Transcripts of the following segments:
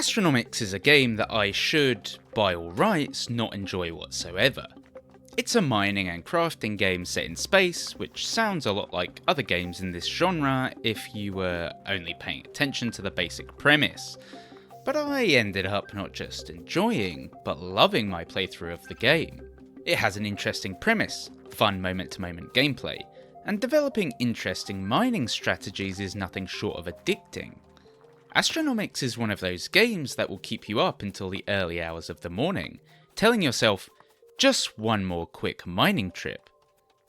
Astronomics is a game that I should, by all rights, not enjoy whatsoever. It's a mining and crafting game set in space, which sounds a lot like other games in this genre if you were only paying attention to the basic premise. But I ended up not just enjoying, but loving my playthrough of the game. It has an interesting premise, fun moment-to-moment gameplay, and developing interesting mining strategies is nothing short of addicting. Astronomics is one of those games that will keep you up until the early hours of the morning, telling yourself, just one more quick mining trip.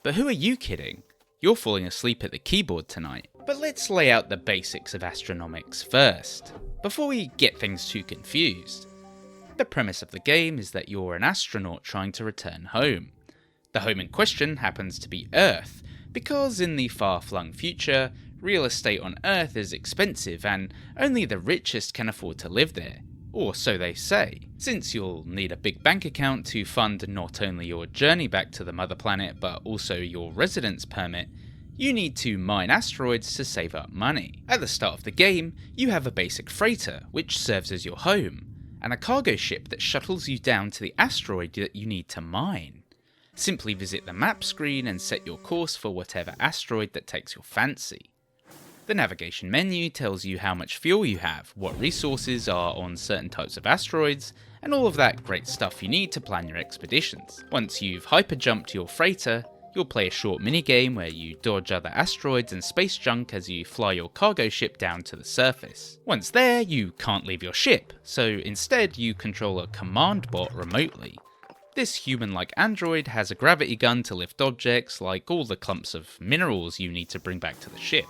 But who are you kidding? You're falling asleep at the keyboard tonight. But let's lay out the basics of Astronomics first, before we get things too confused. The premise of the game is that you're an astronaut trying to return home. The home in question happens to be Earth, because in the far-flung future, real estate on Earth is expensive and only the richest can afford to live there. Or so they say. Since you'll need a big bank account to fund not only your journey back to the mother planet but also your residence permit, you need to mine asteroids to save up money. At the start of the game, you have a basic freighter, which serves as your home, and a cargo ship that shuttles you down to the asteroid that you need to mine. Simply visit the map screen and set your course for whatever asteroid that takes your fancy. The navigation menu tells you how much fuel you have, what resources are on certain types of asteroids, and all of that great stuff you need to plan your expeditions. Once you've hyperjumped your freighter, you'll play a short minigame where you dodge other asteroids and space junk as you fly your cargo ship down to the surface. Once there, you can't leave your ship, so instead you control a command bot remotely. This human-like android has a gravity gun to lift objects like all the clumps of minerals you need to bring back to the ship.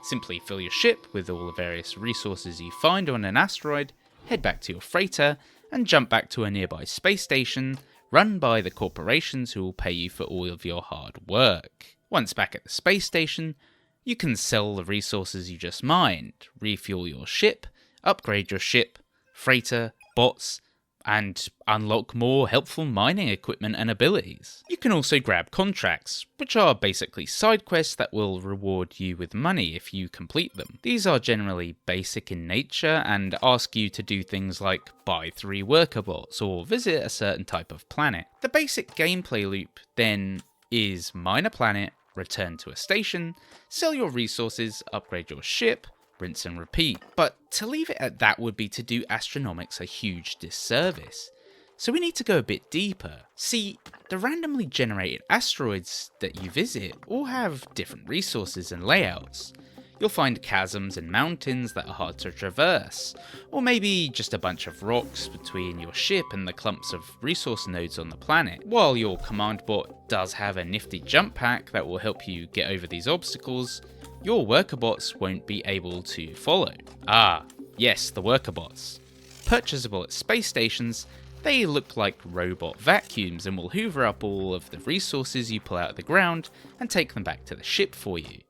Simply fill your ship with all the various resources you find on an asteroid, head back to your freighter, and jump back to a nearby space station run by the corporations who will pay you for all of your hard work. Once back at the space station, you can sell the resources you just mined, refuel your ship, upgrade your ship, freighter, bots, and unlock more helpful mining equipment and abilities. You can also grab contracts, which are basically side quests that will reward you with money if you complete them. These are generally basic in nature and ask you to do things like buy 3 worker bots or visit a certain type of planet. The basic gameplay loop then is mine a planet, return to a station, sell your resources, upgrade your ship, rinse and repeat. But to leave it at that would be to do Astronomics a huge disservice. So we need to go a bit deeper. See, the randomly generated asteroids that you visit all have different resources and layouts. You'll find chasms and mountains that are hard to traverse, or maybe just a bunch of rocks between your ship and the clumps of resource nodes on the planet. While your command bot does have a nifty jump pack that will help you get over these obstacles, your worker bots won't be able to follow. Ah, yes, the worker bots. Purchasable at space stations, they look like robot vacuums and will hoover up all of the resources you pull out of the ground and take them back to the ship for you.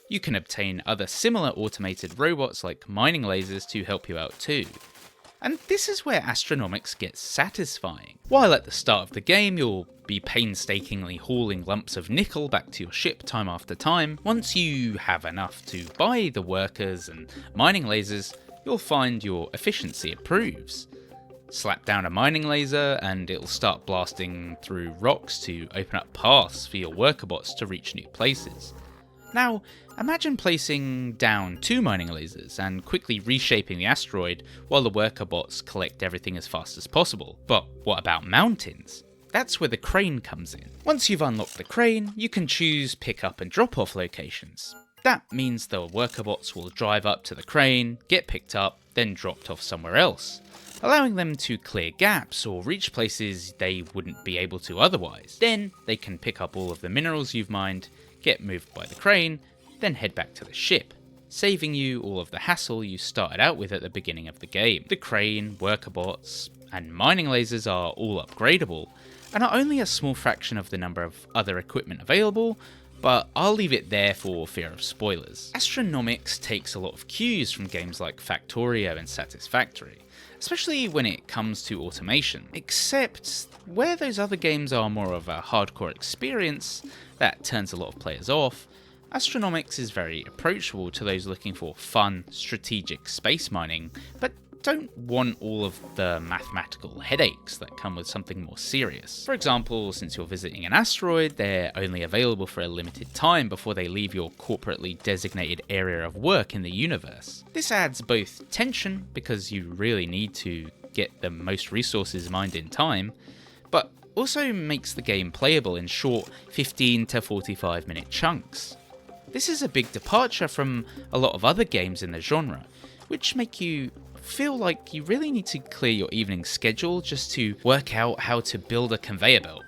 You can obtain other similar automated robots like mining lasers to help you out too. And this is where Astronomics gets satisfying. While at the start of the game you'll be painstakingly hauling lumps of nickel back to your ship time after time, once you have enough to buy the workers and mining lasers, you'll find your efficiency improves. Slap down a mining laser and it'll start blasting through rocks to open up paths for your worker bots to reach new places. Now, imagine placing down 2 mining lasers and quickly reshaping the asteroid while the worker bots collect everything as fast as possible. But what about mountains? That's where the crane comes in. Once you've unlocked the crane, you can choose pick up and drop off locations. That means the worker bots will drive up to the crane, get picked up, then dropped off somewhere else, allowing them to clear gaps or reach places they wouldn't be able to otherwise. Then they can pick up all of the minerals you've mined, get moved by the crane, then head back to the ship, saving you all of the hassle you started out with at the beginning of the game. The crane, worker bots, and mining lasers are all upgradable, and are only a small fraction of the number of other equipment available, but I'll leave it there for fear of spoilers. Astronomics takes a lot of cues from games like Factorio and Satisfactory, especially when it comes to automation, except where those other games are more of a hardcore experience that turns a lot of players off, Astronomics is very approachable to those looking for fun, strategic space mining, but don't want all of the mathematical headaches that come with something more serious. For example, since you're visiting an asteroid, they're only available for a limited time before they leave your corporately designated area of work in the universe. This adds both tension, because you really need to get the most resources mined in time, but also makes the game playable in short 15 to 45 minute chunks. This is a big departure from a lot of other games in the genre, which make you feel like you really need to clear your evening schedule just to work out how to build a conveyor belt.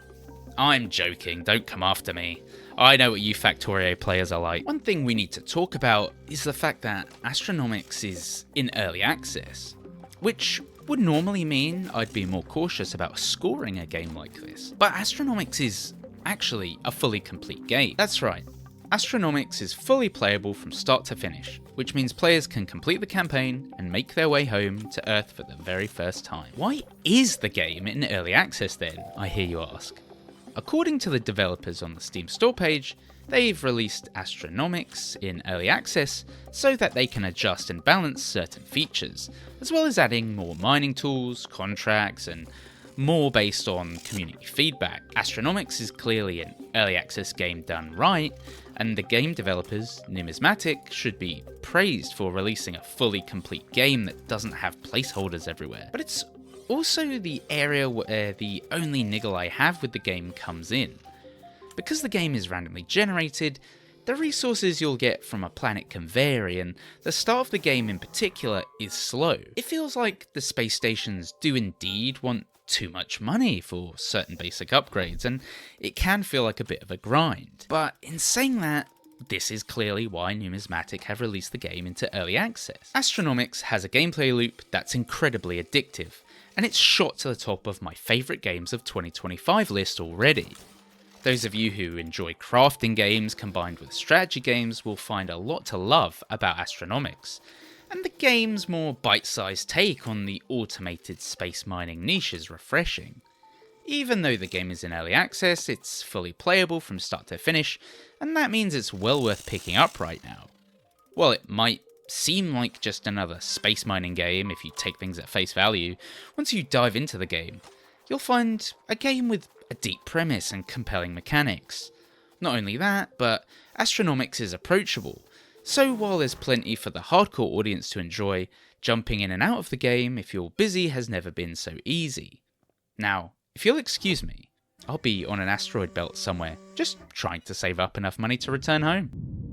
I'm joking, don't come after me. I know what you Factorio players are like. One thing we need to talk about is the fact that Astronomics is in early access, which would normally mean I'd be more cautious about scoring a game like this. But Astronomics is actually a fully complete game. That's right. Astronomics is fully playable from start to finish, which means players can complete the campaign and make their way home to Earth for the very first time. Why is the game in early access then, I hear you ask? According to the developers on the Steam store page, they've released Astronomics in early access so that they can adjust and balance certain features, as well as adding more mining tools, contracts, and more based on community feedback. Astronomics is clearly an early access game done right, and the game developers, Numismatic, should be praised for releasing a fully complete game that doesn't have placeholders everywhere. But it's also the area where the only niggle I have with the game comes in. Because the game is randomly generated, the resources you'll get from a planet can vary, and the start of the game in particular is slow. It feels like the space stations do indeed want too much money for certain basic upgrades, and it can feel like a bit of a grind. But in saying that, this is clearly why Numismatic have released the game into early access. Astronomics has a gameplay loop that's incredibly addictive, and it's shot to the top of my favourite games of 2025 list already. Those of you who enjoy crafting games combined with strategy games will find a lot to love about Astronomics, and the game's more bite-sized take on the automated space mining niche is refreshing. Even though the game is in early access, it's fully playable from start to finish, and that means it's well worth picking up right now. While it might seem like just another space mining game if you take things at face value, once you dive into the game, you'll find a game with a deep premise and compelling mechanics. Not only that, but Astronomics is approachable, so while there's plenty for the hardcore audience to enjoy, jumping in and out of the game if you're busy has never been so easy. Now, if you'll excuse me, I'll be on an asteroid belt somewhere, just trying to save up enough money to return home.